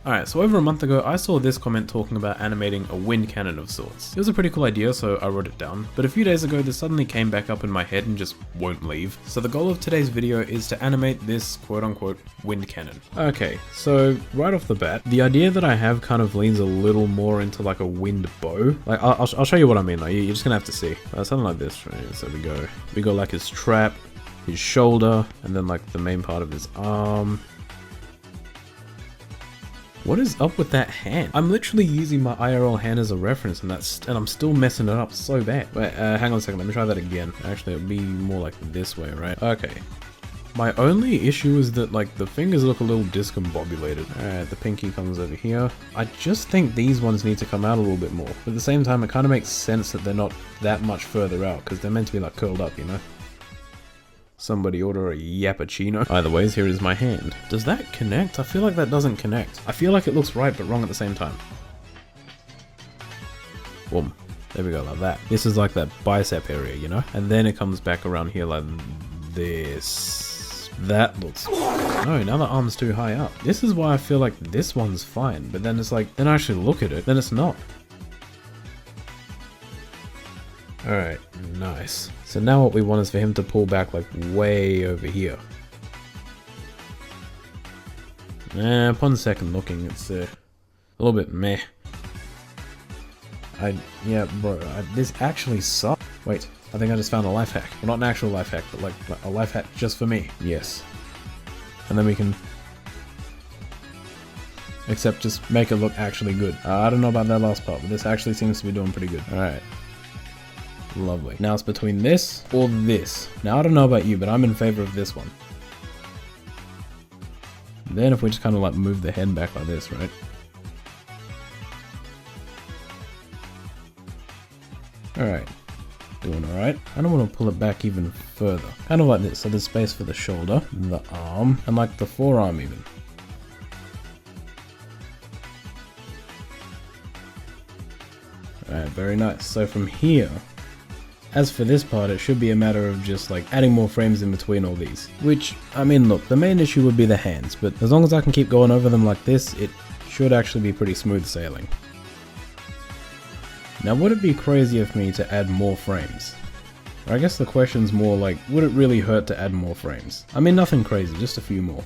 Alright, so over a month ago, I saw this comment talking about animating a wind cannon of sorts. It was a pretty cool idea, so I wrote it down, but a few days ago this suddenly came back up in my head and just won't leave. So the goal of today's video is to animate this quote-unquote wind cannon. Okay, so right off the bat, the idea that I have kind of leans a little more into like a wind bow. Like, I'll show you what I mean, like, you're just gonna have to see. Something like this, right? So we go like his trap, his shoulder, and then like the main part of his arm. What is up with that hand? I'm literally using my IRL hand as a reference and I'm still messing it up so bad. Wait, hang on a second, let me try that again. Actually, it'll be more like this way, right? Okay. My only issue is that like the fingers look a little discombobulated. Alright, the pinky comes over here. I just think these ones need to come out a little bit more. But at the same time, it kind of makes sense that they're not that much further out because they're meant to be like curled up, you know? Somebody order a yappuccino. Either ways, here is my hand. Does that connect? I feel like that doesn't connect. I feel like it looks right but wrong at the same time. Boom. There we go, like that. This is like that bicep area, you know? And then it comes back around here like this. That looks... No, now the arm's too high up. This is why I feel like this one's fine, but then it's like, then I actually look at it, then it's not. Alright, nice. So now what we want is for him to pull back like way over here. Upon second looking, it's a little bit meh. Yeah, bro, this actually sucks. Wait, I think I just found a life hack. Well, not an actual life hack, but like a life hack just for me. Yes. And then we can... Except just make it look actually good. I don't know about that last part, but this actually seems to be doing pretty good. Alright. Lovely. Now it's between this or this. Now I don't know about you, but I'm in favor of this one. Then if we just kind of like move the head back like this, right? Alright. Doing alright. I don't want to pull it back even further. Kind of like this. So there's space for the shoulder, the arm, and like the forearm even. Alright, very nice. So from here, as for this part, it should be a matter of just like adding more frames in between all these. Which, I mean, look, the main issue would be the hands, but as long as I can keep going over them like this, it should actually be pretty smooth sailing. Now, would it be crazy of me to add more frames? Or I guess the question's more like, would it really hurt to add more frames? I mean, nothing crazy, just a few more.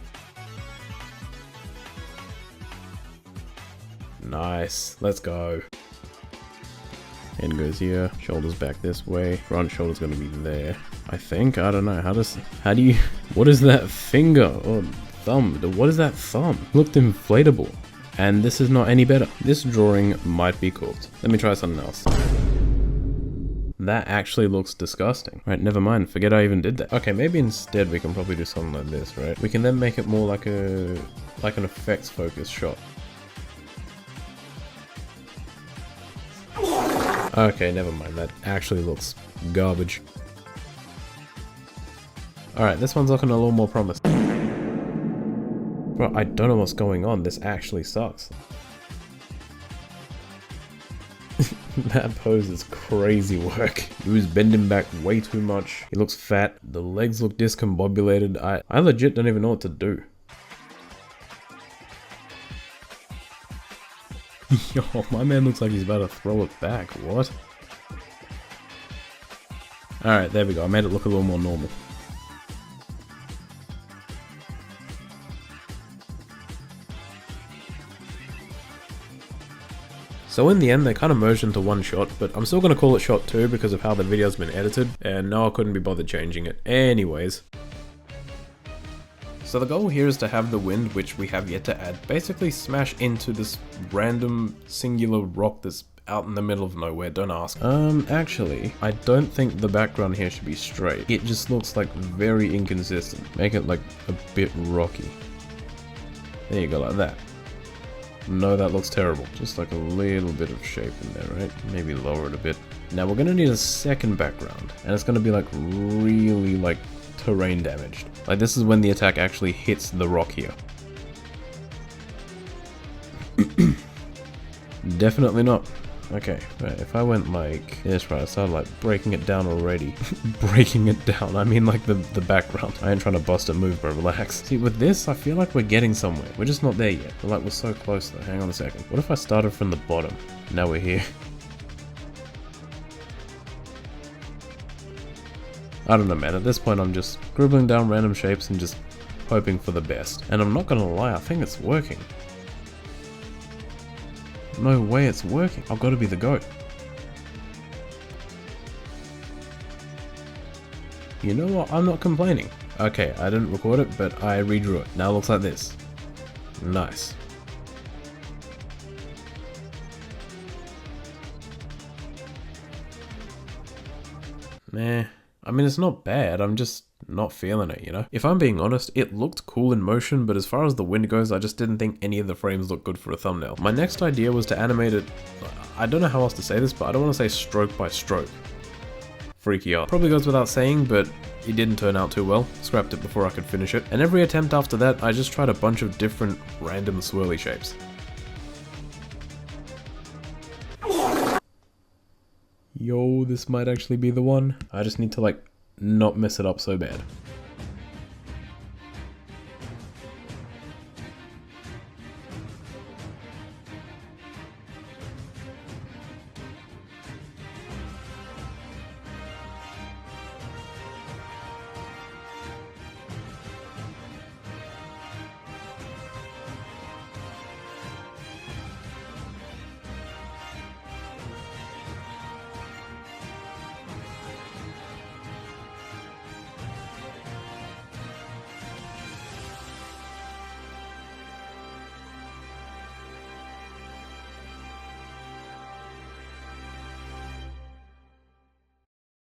Nice, let's go. Head goes here, shoulders back this way, front shoulder's gonna be there. I think, I don't know, how do you, what is that finger or thumb? What is that thumb? Looked inflatable. And this is not any better. This drawing might be cooked. Let me try something else. That actually looks disgusting. Right, never mind, forget I even did that. Okay, maybe instead we can probably do something like this, right? We can then make it more like an effects focused shot. Okay, never mind, that actually looks garbage. Alright, this one's looking a little more promising. Bro, I don't know what's going on, this actually sucks. That pose is crazy work. He was bending back way too much, he looks fat, the legs look discombobulated, I legit don't even know what to do. Yo, my man looks like he's about to throw it back, what? Alright, there we go, I made it look a little more normal. So in the end, they kind of merged into one shot, but I'm still going to call it shot 2 because of how the video's been edited, and no, I couldn't be bothered changing it. Anyways. So the goal here is to have the wind, which we have yet to add, basically smash into this random singular rock that's out in the middle of nowhere, don't ask. Actually, I don't think the background here should be straight. It just looks like very inconsistent. Make it like a bit rocky. There you go, like that. No, that looks terrible. Just like a little bit of shape in there, right? Maybe lower it a bit. Now we're gonna need a second background, and it's gonna be like really like terrain damaged. Like this is when the attack actually hits the rock here. Definitely not. Okay, right, if I went like this, right, I started like breaking it down already. Breaking it down, I mean like the background. I ain't trying to bust a move, bro, relax. See, with this, I feel like we're getting somewhere. We're just not there yet. But like, we're so close though. Hang on a second. What if I started from the bottom? Now we're here. I don't know, man. At this point, I'm just scribbling down random shapes and just hoping for the best. And I'm not gonna lie, I think it's working. No way it's working. I've got to be the GOAT. You know what? I'm not complaining. Okay, I didn't record it, but I redrew it. Now it looks like this. Nice. Nah. I mean, it's not bad. I'm just not feeling it, you know? If I'm being honest, it looked cool in motion, but as far as the wind goes, I just didn't think any of the frames looked good for a thumbnail. My next idea was to animate it, I don't know how else to say this, but I don't want to say stroke by stroke. Freaky art. Probably goes without saying, but it didn't turn out too well. Scrapped it before I could finish it. And every attempt after that, I just tried a bunch of different random swirly shapes. Yo, this might actually be the one. I just need to like not mess it up so bad.